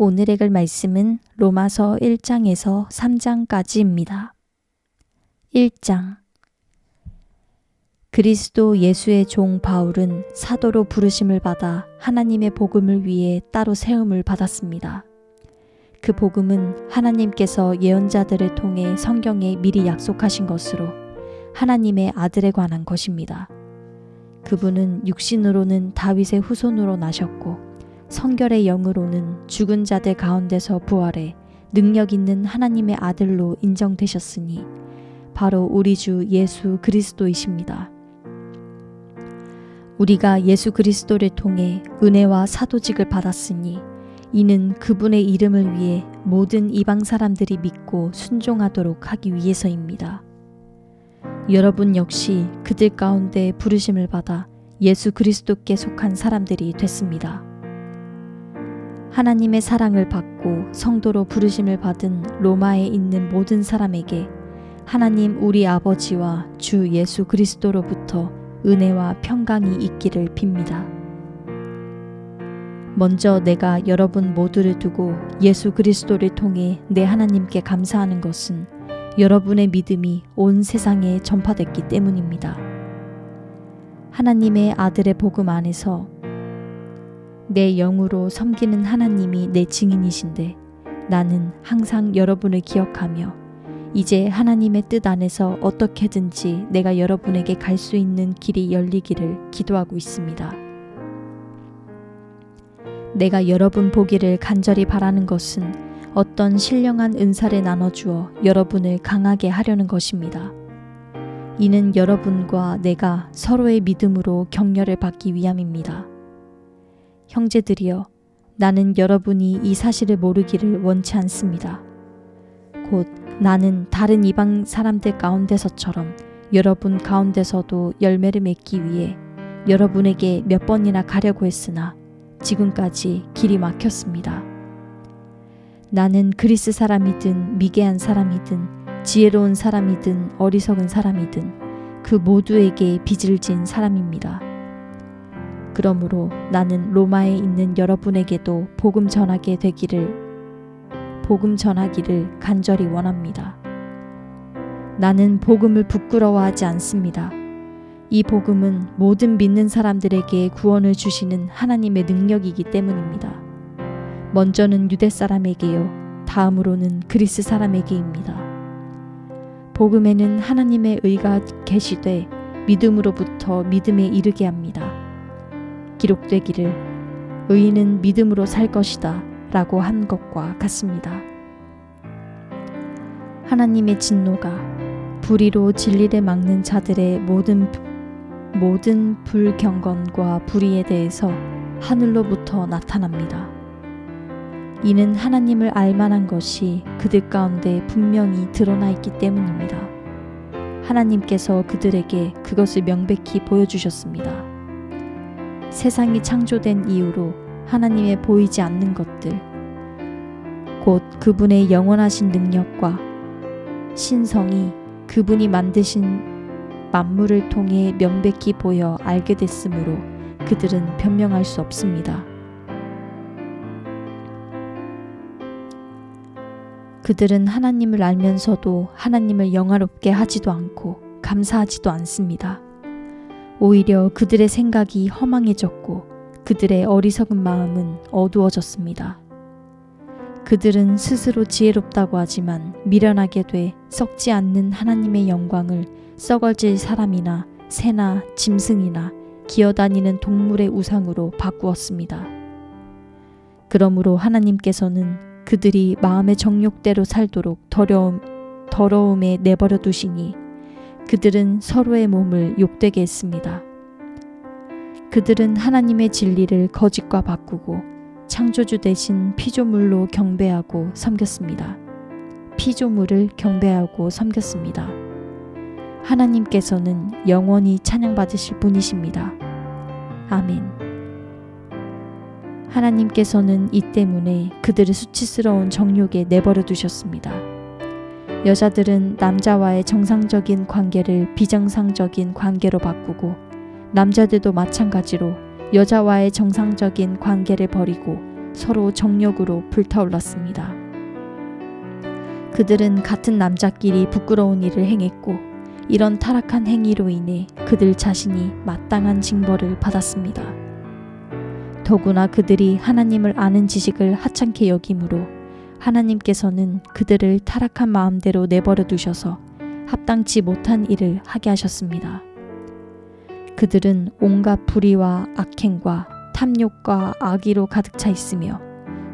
오늘 읽을 말씀은 로마서 1장에서 3장까지입니다. 1장. 그리스도 예수의 종 바울은 사도로 부르심을 받아 하나님의 복음을 위해 따로 세움을 받았습니다. 그 복음은 하나님께서 예언자들을 통해 성경에 미리 약속하신 것으로 하나님의 아들에 관한 것입니다. 그분은 육신으로는 다윗의 후손으로 나셨고 성결의 영으로는 죽은 자들 가운데서 부활해 능력 있는 하나님의 아들로 인정되셨으니 바로 우리 주 예수 그리스도이십니다. 우리가 예수 그리스도를 통해 은혜와 사도직을 받았으니 이는 그분의 이름을 위해 모든 이방 사람들이 믿고 순종하도록 하기 위해서입니다. 여러분 역시 그들 가운데 부르심을 받아 예수 그리스도께 속한 사람들이 됐습니다. 하나님의 사랑을 받고 성도로 부르심을 받은 로마에 있는 모든 사람에게 하나님 우리 아버지와 주 예수 그리스도로부터 은혜와 평강이 있기를 빕니다. 먼저 내가 여러분 모두를 두고 예수 그리스도를 통해 내 하나님께 감사하는 것은 여러분의 믿음이 온 세상에 전파됐기 때문입니다. 하나님의 아들의 복음 안에서 내 영으로 섬기는 하나님이 내 증인이신데 나는 항상 여러분을 기억하며 이제 하나님의 뜻 안에서 어떻게든지 내가 여러분에게 갈 수 있는 길이 열리기를 기도하고 있습니다. 내가 여러분 보기를 간절히 바라는 것은 어떤 신령한 은사를 나눠주어 여러분을 강하게 하려는 것입니다. 이는 여러분과 내가 서로의 믿음으로 격려를 받기 위함입니다. 형제들이여, 나는 여러분이 이 사실을 모르기를 원치 않습니다. 곧 나는 다른 이방 사람들 가운데서처럼 여러분 가운데서도 열매를 맺기 위해 여러분에게 몇 번이나 가려고 했으나 지금까지 길이 막혔습니다. 나는 그리스 사람이든 미개한 사람이든 지혜로운 사람이든 어리석은 사람이든 그 모두에게 빚을 진 사람입니다. 그러므로 나는 로마에 있는 여러분에게도 복음 전하기를 간절히 원합니다. 나는 복음을 부끄러워하지 않습니다. 이 복음은 모든 믿는 사람들에게 구원을 주시는 하나님의 능력이기 때문입니다. 먼저는 유대 사람에게요, 다음으로는 그리스 사람에게입니다. 복음에는 하나님의 의가 계시되 믿음으로부터 믿음에 이르게 합니다. 기록되기를 의인은 믿음으로 살 것이다 라고 한 것과 같습니다. 하나님의 진노가 불의로 진리를 막는 자들의 모든 불경건과 불의에 대해서 하늘로부터 나타납니다. 이는 하나님을 알만한 것이 그들 가운데 분명히 드러나 있기 때문입니다. 하나님께서 그들에게 그것을 명백히 보여주셨습니다. 세상이 창조된 이후로 하나님의 보이지 않는 것들, 곧 그분의 영원하신 능력과 신성이 그분이 만드신 만물을 통해 명백히 보여 알게 됐으므로 그들은 변명할 수 없습니다. 그들은 하나님을 알면서도 하나님을 영화롭게 하지도 않고 감사하지도 않습니다. 오히려 그들의 생각이 허망해졌고 그들의 어리석은 마음은 어두워졌습니다. 그들은 스스로 지혜롭다고 하지만 미련하게 돼 썩지 않는 하나님의 영광을 썩어질 사람이나 새나 짐승이나 기어다니는 동물의 우상으로 바꾸었습니다. 그러므로 하나님께서는 그들이 마음의 정욕대로 살도록 더러움에 내버려 두시니 그들은 서로의 몸을 욕되게 했습니다. 그들은 하나님의 진리를 거짓과 바꾸고 창조주 대신 피조물로 경배하고 섬겼습니다. 피조물을 경배하고 섬겼습니다. 하나님께서는 영원히 찬양받으실 분이십니다. 아멘. 하나님께서는 이 때문에 그들을 수치스러운 정욕에 내버려 두셨습니다. 여자들은 남자와의 정상적인 관계를 비정상적인 관계로 바꾸고 남자들도 마찬가지로 여자와의 정상적인 관계를 버리고 서로 정력으로 불타올랐습니다. 그들은 같은 남자끼리 부끄러운 일을 행했고 이런 타락한 행위로 인해 그들 자신이 마땅한 징벌을 받았습니다. 더구나 그들이 하나님을 아는 지식을 하찮게 여김으로 하나님께서는 그들을 타락한 마음대로 내버려 두셔서 합당치 못한 일을 하게 하셨습니다. 그들은 온갖 불의와 악행과 탐욕과 악의로 가득 차 있으며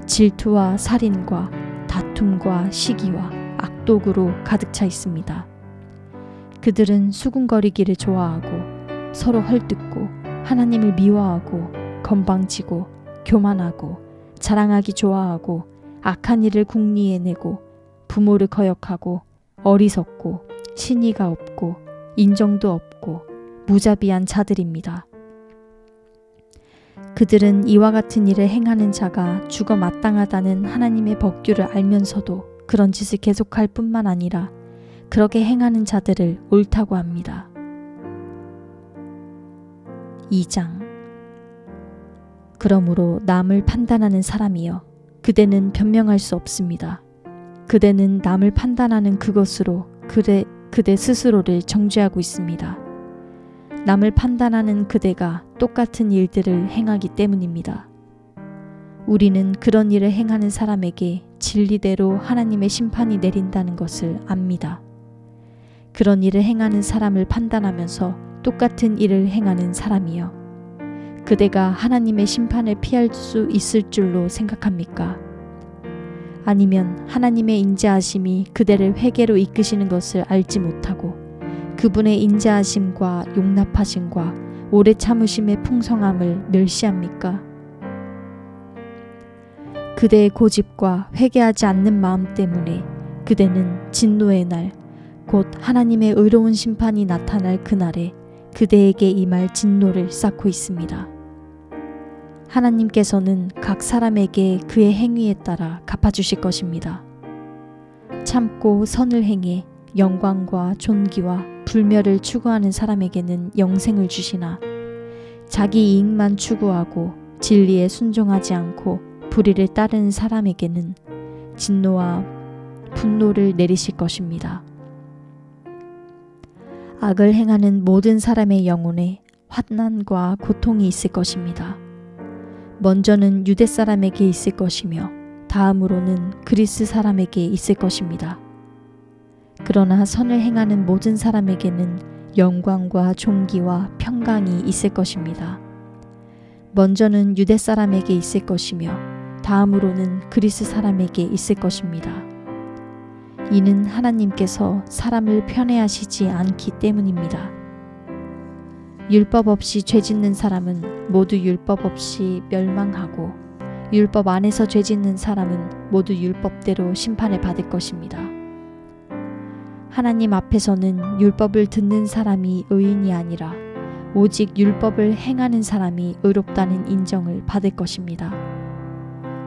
질투와 살인과 다툼과 시기와 악독으로 가득 차 있습니다. 그들은 수군거리기를 좋아하고 서로 헐뜯고 하나님을 미워하고 건방지고 교만하고 자랑하기 좋아하고 악한 일을 궁리해내고 부모를 거역하고 어리석고 신의가 없고 인정도 없고 무자비한 자들입니다. 그들은 이와 같은 일을 행하는 자가 죽어 마땅하다는 하나님의 법규를 알면서도 그런 짓을 계속할 뿐만 아니라 그렇게 행하는 자들을 옳다고 합니다. 2장. 그러므로 남을 판단하는 사람이여 그대는 변명할 수 없습니다. 그대는 남을 판단하는 그것으로 그대 스스로를 정죄하고 있습니다. 남을 판단하는 그대가 똑같은 일들을 행하기 때문입니다. 우리는 그런 일을 행하는 사람에게 진리대로 하나님의 심판이 내린다는 것을 압니다. 그런 일을 행하는 사람을 판단하면서 똑같은 일을 행하는 사람이여 그대가 하나님의 심판을 피할 수 있을 줄로 생각합니까? 아니면 하나님의 인자하심이 그대를 회개로 이끄시는 것을 알지 못하고 그분의 인자하심과 용납하심과 오래 참으심의 풍성함을 멸시합니까? 그대의 고집과 회개하지 않는 마음 때문에 그대는 진노의 날, 곧 하나님의 의로운 심판이 나타날 그날에 그대에게 임할 진노를 쌓고 있습니다. 하나님께서는 각 사람에게 그의 행위에 따라 갚아주실 것입니다. 참고 선을 행해 영광과 존귀와 불멸을 추구하는 사람에게는 영생을 주시나 자기 이익만 추구하고 진리에 순종하지 않고 불의를 따르는 사람에게는 진노와 분노를 내리실 것입니다. 악을 행하는 모든 사람의 영혼에 환난과 고통이 있을 것입니다. 먼저는 유대 사람에게 있을 것이며 다음으로는 그리스 사람에게 있을 것입니다. 그러나 선을 행하는 모든 사람에게는 영광과 존귀와 평강이 있을 것입니다. 먼저는 유대 사람에게 있을 것이며 다음으로는 그리스 사람에게 있을 것입니다. 이는 하나님께서 사람을 편애하시지 않기 때문입니다. 율법 없이 죄짓는 사람은 모두 율법 없이 멸망하고 율법 안에서 죄짓는 사람은 모두 율법대로 심판을 받을 것입니다. 하나님 앞에서는 율법을 듣는 사람이 의인이 아니라 오직 율법을 행하는 사람이 의롭다는 인정을 받을 것입니다.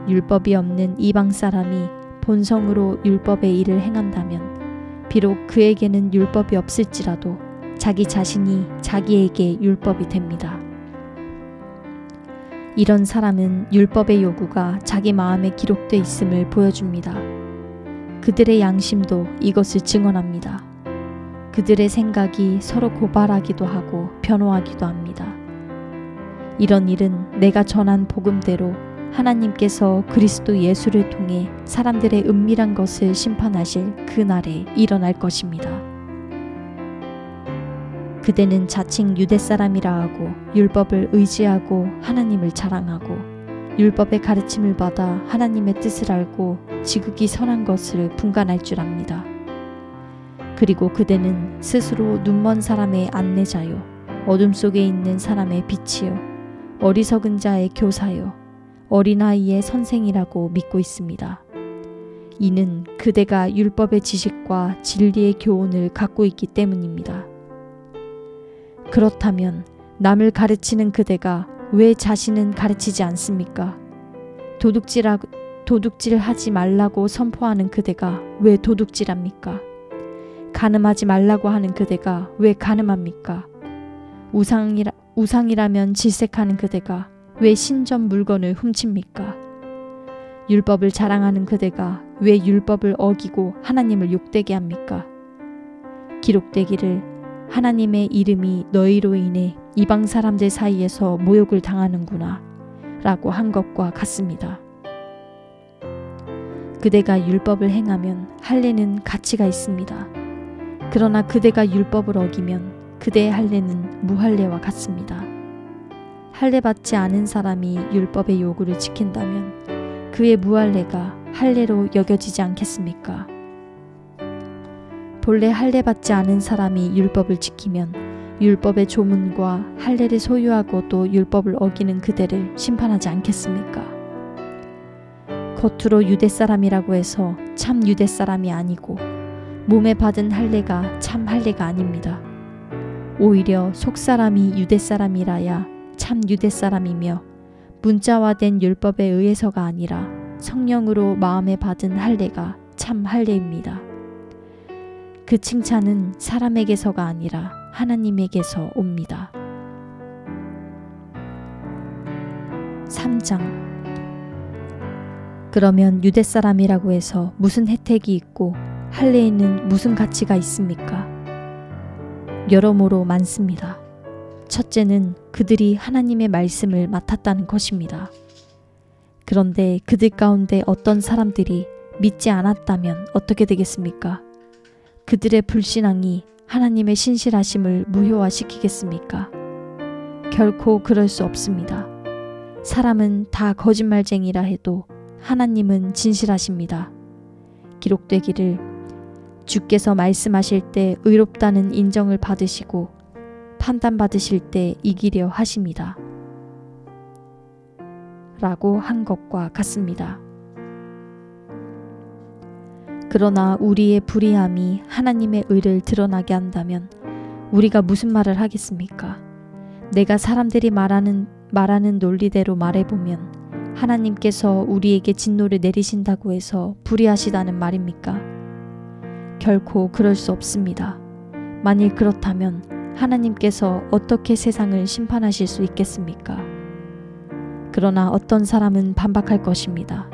율법이 없는 이방 사람이 본성으로 율법의 일을 행한다면 비록 그에게는 율법이 없을지라도 자기 자신이 자기에게 율법이 됩니다. 이런 사람은 율법의 요구가 자기 마음에 기록되어 있음을 보여줍니다. 그들의 양심도 이것을 증언합니다. 그들의 생각이 서로 고발하기도 하고 변호하기도 합니다. 이런 일은 내가 전한 복음대로 하나님께서 그리스도 예수를 통해 사람들의 은밀한 것을 심판하실 그날에 일어날 것입니다. 그대는 자칭 유대 사람이라 하고 율법을 의지하고 하나님을 자랑하고 율법의 가르침을 받아 하나님의 뜻을 알고 지극히 선한 것을 분간할 줄 압니다. 그리고 그대는 스스로 눈먼 사람의 안내자요 어둠 속에 있는 사람의 빛이요 어리석은 자의 교사요 어린아이의 선생이라고 믿고 있습니다. 이는 그대가 율법의 지식과 진리의 교훈을 갖고 있기 때문입니다. 그렇다면 남을 가르치는 그대가 왜 자신은 가르치지 않습니까? 도둑질하지 말라고 선포하는 그대가 왜 도둑질합니까? 간음하지 말라고 하는 그대가 왜 간음합니까? 우상이라면 질색하는 그대가 왜 신전 물건을 훔칩니까? 율법을 자랑하는 그대가 왜 율법을 어기고 하나님을 욕되게 합니까? 기록되기를 하나님의 이름이 너희로 인해 이방 사람들 사이에서 모욕을 당하는구나 라고 한 것과 같습니다. 그대가 율법을 행하면 할례는 가치가 있습니다. 그러나 그대가 율법을 어기면 그대의 할례는 무할례와 같습니다. 할례 받지 않은 사람이 율법의 요구를 지킨다면 그의 무할례가 할례로 여겨지지 않겠습니까? 본래 할례 받지 않은 사람이 율법을 지키면 율법의 조문과 할례를 소유하고 또 율법을 어기는 그대를 심판하지 않겠습니까? 겉으로 유대 사람이라고 해서 참 유대 사람이 아니고 몸에 받은 할례가 참 할례가 아닙니다. 오히려 속 사람이 유대 사람이라야 참 유대 사람이며 문자화된 율법에 의해서가 아니라 성령으로 마음에 받은 할례가 참 할례입니다. 그 칭찬은 사람에게서가 아니라 하나님에게서 옵니다. 3장. 그러면 유대 사람이라고 해서 무슨 혜택이 있고 할례에는 무슨 가치가 있습니까? 여러모로 많습니다. 첫째는 그들이 하나님의 말씀을 맡았다는 것입니다. 그런데 그들 가운데 어떤 사람들이 믿지 않았다면 어떻게 되겠습니까? 그들의 불신앙이 하나님의 신실하심을 무효화시키겠습니까? 결코 그럴 수 없습니다. 사람은 다 거짓말쟁이라 해도 하나님은 진실하십니다. 기록되기를 주께서 말씀하실 때 의롭다는 인정을 받으시고 판단받으실 때 이기려 하십니다. 라고 한 것과 같습니다. 그러나 우리의 불의함이 하나님의 의를 드러나게 한다면 우리가 무슨 말을 하겠습니까? 내가 사람들이 말하는 논리대로 말해보면 하나님께서 우리에게 진노를 내리신다고 해서 불의하시다는 말입니까? 결코 그럴 수 없습니다. 만일 그렇다면 하나님께서 어떻게 세상을 심판하실 수 있겠습니까? 그러나 어떤 사람은 반박할 것입니다.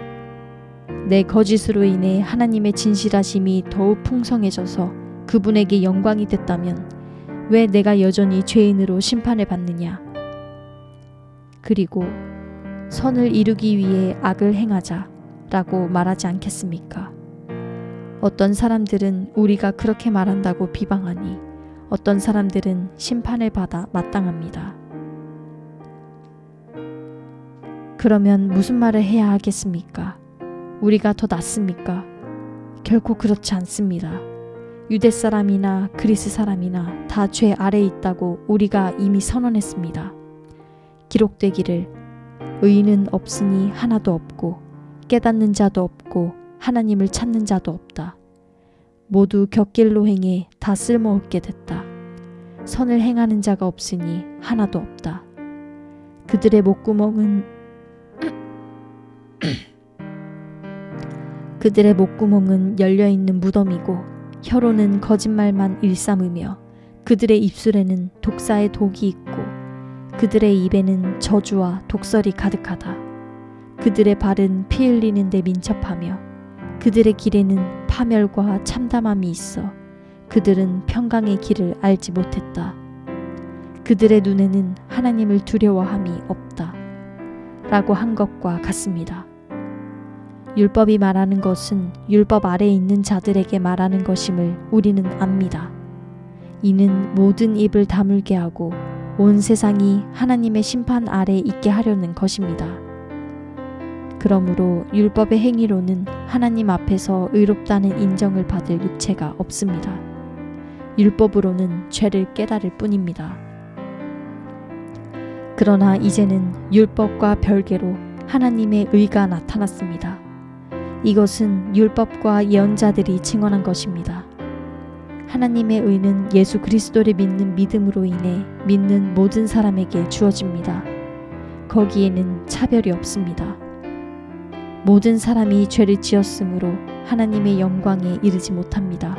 내 거짓으로 인해 하나님의 진실하심이 더욱 풍성해져서 그분에게 영광이 됐다면 왜 내가 여전히 죄인으로 심판을 받느냐? 그리고 선을 이루기 위해 악을 행하자 라고 말하지 않겠습니까? 어떤 사람들은 우리가 그렇게 말한다고 비방하니 어떤 사람들은 심판을 받아 마땅합니다. 그러면 무슨 말을 해야 하겠습니까? 우리가 더 낫습니까? 결코 그렇지 않습니다. 유대 사람이나 그리스 사람이나 다 죄 아래에 있다고 우리가 이미 선언했습니다. 기록되기를 의인은 없으니 하나도 없고 깨닫는 자도 없고 하나님을 찾는 자도 없다. 모두 곁길로 행해 다 쓸모없게 됐다. 선을 행하는 자가 없으니 하나도 없다. 그들의 목구멍은 열려있는 무덤이고 혀로는 거짓말만 일삼으며 그들의 입술에는 독사의 독이 있고 그들의 입에는 저주와 독설이 가득하다. 그들의 발은 피 흘리는 데 민첩하며 그들의 길에는 파멸과 참담함이 있어 그들은 평강의 길을 알지 못했다. 그들의 눈에는 하나님을 두려워함이 없다. 라고 한 것과 같습니다. 율법이 말하는 것은 율법 아래에 있는 자들에게 말하는 것임을 우리는 압니다. 이는 모든 입을 다물게 하고 온 세상이 하나님의 심판 아래에 있게 하려는 것입니다. 그러므로 율법의 행위로는 하나님 앞에서 의롭다는 인정을 받을 육체가 없습니다. 율법으로는 죄를 깨달을 뿐입니다. 그러나 이제는 율법과 별개로 하나님의 의가 나타났습니다. 이것은 율법과 예언자들이 증언한 것입니다. 하나님의 의는 예수 그리스도를 믿는 믿음으로 인해 믿는 모든 사람에게 주어집니다. 거기에는 차별이 없습니다. 모든 사람이 죄를 지었으므로 하나님의 영광에 이르지 못합니다.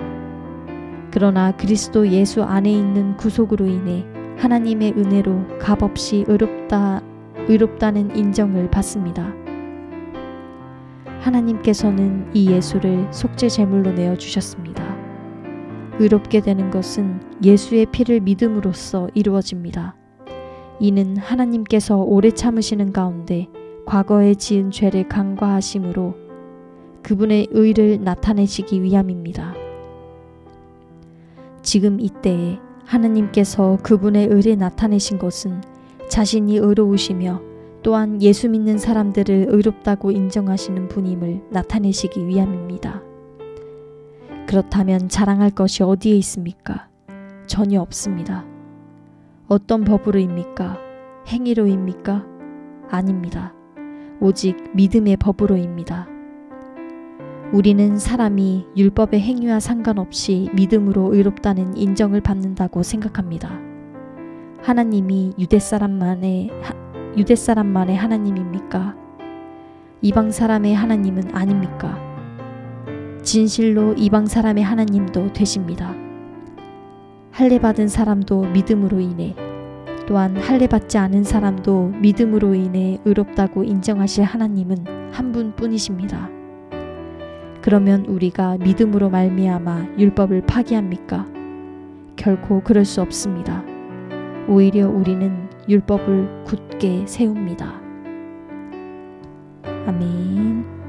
그러나 그리스도 예수 안에 있는 구속으로 인해 하나님의 은혜로 값없이 의롭다는 인정을 받습니다. 하나님께서는 이 예수를 속죄 제물로 내어 주셨습니다. 의롭게 되는 것은 예수의 피를 믿음으로써 이루어집니다. 이는 하나님께서 오래 참으시는 가운데 과거에 지은 죄를 간과하심으로 그분의 의를 나타내시기 위함입니다. 지금 이때에 하나님께서 그분의 의를 나타내신 것은 자신이 의로우시며 또한 예수 믿는 사람들을 의롭다고 인정하시는 분임을 나타내시기 위함입니다. 그렇다면 자랑할 것이 어디에 있습니까? 전혀 없습니다. 어떤 법으로입니까? 행위로입니까? 아닙니다. 오직 믿음의 법으로입니다. 우리는 사람이 율법의 행위와 상관없이 믿음으로 의롭다는 인정을 받는다고 생각합니다. 하나님이 유대 사람만의 하나님입니까? 이방 사람의 하나님은 아닙니까? 진실로 이방 사람의 하나님도 되십니다. 할례 받은 사람도 믿음으로 인해 또한 할례 받지 않은 사람도 믿음으로 인해 의롭다고 인정하실 하나님은 한 분뿐이십니다. 그러면 우리가 믿음으로 말미암아 율법을 파기합니까? 결코 그럴 수 없습니다. 오히려 우리는 율법을 굳게 세웁니다. 아멘.